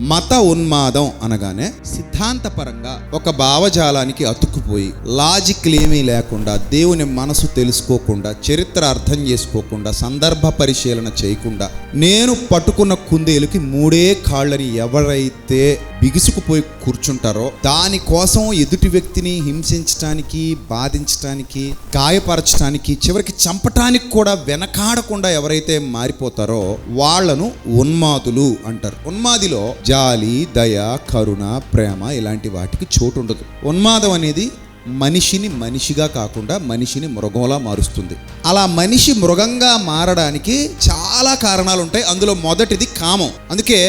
మత ఉన్మాదం అనగానే సిద్ధాంతపరంగా ఒక భావజాలానికి అతుక్కుపోయి లాజిక్లు ఏమీ లేకుండా, దేవుని మనసు తెలుసుకోకుండా, చరిత్ర అర్థం చేసుకోకుండా, సందర్భ పరిశీలన చేయకుండా నేను పట్టుకున్న కుందేలుకి మూడే కాళ్ళని ఎవరైతే బిగుసుకుపోయి కూర్చుంటారో దానికోసం ఎదుటి వ్యక్తిని హింసించడానికి, బాధించడానికి, గాయపరచడానికి, చివరికి చంపటానికి కూడా వెనకాడకుండా ఎవరైతే మారిపోతారో వాళ్లను ఉన్మాదులు అంటారు. ఉన్మాదిలో జాలి, దయ, కరుణ, ప్రేమ ఇలాంటి వాటికి చోటు ఉండదు. ఉన్మాదం అనేది మనిషిని మనిషిగా కాకుండా మనిషిని మృగంలా మారుస్తుంది. అలా మనిషి మృగంగా మారడానికి చాలా కారణాలు ఉంటాయి. అందులో మొదటిది కామం. అందుకే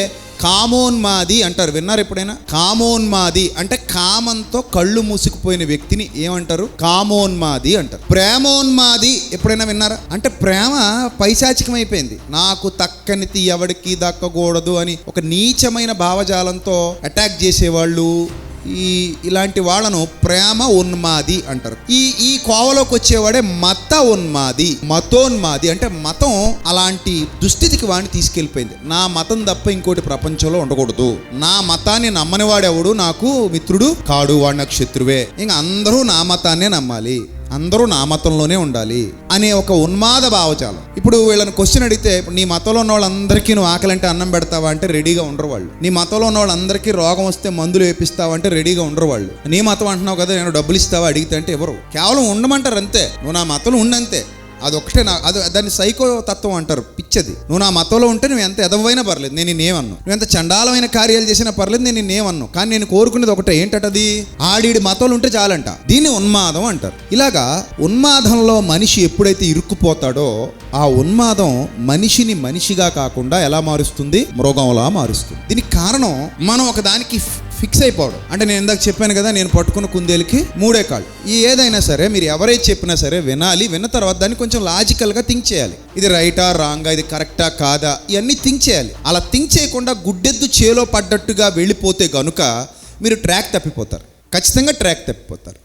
కామోన్మాది అంటారు. విన్నారు ఎప్పుడైనా? కామోన్మాది అంటే కామంతో కళ్ళు మూసుకుపోయిన వ్యక్తిని ఏమంటారు? కామోన్మాది అంటారు. ప్రేమోన్మాది ఎప్పుడైనా విన్నారా? అంటే ప్రేమ పైశాచికమైపోయింది. నాకు తక్కనిది ఎవడికి దక్కకూడదు అని ఒక నీచమైన భావజాలంతో అటాక్ చేసేవాళ్ళు, ఇలాంటి వాళ్ళను ప్రేమ ఉన్మాది అంటారు. ఈ కోవలోకి వచ్చేవాడే మత ఉన్మాది, మతోన్మాది. అంటే మతం అలాంటి దుస్థితికి వాడిని తీసుకెళ్ళిపోయింది. నా మతం తప్ప ఇంకోటి ప్రపంచంలో ఉండకూడదు, నా మతాన్ని నమ్మని వాడెవడు నాకు మిత్రుడు కాడు, వాడు నాకు శత్రువే, ఇంకా అందరూ నా మతాన్నే నమ్మాలి, అందరూ నా మతంలోనే ఉండాలి అనే ఒక ఉన్మాద భావజాలం. ఇప్పుడు వీళ్ళని క్వశ్చన్ అడిగితే, నీ మతంలో ఉన్న వాళ్ళందరికీ నువ్వు ఆకలంటే అన్నం పెడతావా అంటే రెడీగా ఉండరు వాళ్ళు. నీ మతంలో ఉన్న వాళ్ళందరికీ రోగం వస్తే మందులు వేపిస్తావా అంటే రెడీగా ఉండరు వాళ్ళు. నీ మతం అంటున్నావు కదా, నేను డబ్బులు ఇస్తావా అడిగితే అంటే ఎవరు? కేవలం ఉండమంటారు అంతే. నువ్వు నా మతంలో ఉండంతే. అదొకటే. దాన్ని సైకో తత్వం అంటారు, పిచ్చది. నువ్వు నా మతంలో ఉంటే నువ్వు ఎంత ఎదవైనా పర్లేదు, నేను నిన్నేమన్ను. నువ్వు ఎంత చండాలమైన కార్యాలు చేసినా పర్లేదు, నేను నిన్నేమన్ను. కానీ నేను కోరుకునేది ఒకటే, ఏంటది? ఆడిడి మతంలో ఉంటే చాలంట. దీన్ని ఉన్మాదం అంటారు. ఇలాగా ఉన్మాదంలో మనిషి ఎప్పుడైతే ఇరుక్కుపోతాడో ఆ ఉన్మాదం మనిషిని మనిషిగా కాకుండా ఎలా మారుస్తుంది? మృగంలా మారుస్తుంది. దీనికి కారణం మనం ఒక దానికి ఫిక్స్ అయిపోవడం. అంటే నేను ఇందాక చెప్పాను కదా, నేను పట్టుకున్న కుందేలుకి మూడే కాళ్ళు. ఏదైనా సరే మీరు ఎవరైతే చెప్పినా సరే వినాలి. విన్న తర్వాత దాన్ని కొంచెం లాజికల్గా థింక్ చేయాలి. ఇది రైటా రాంగా, ఇది కరెక్టా కాదా, ఇవన్నీ థింక్ చేయాలి. అలా థింక్ చేయకుండా గుడ్డెద్దు చేలో పడ్డట్టుగా వెళ్ళిపోతే గనుక మీరు ట్రాక్ తప్పిపోతారు. ఖచ్చితంగా ట్రాక్ తప్పిపోతారు.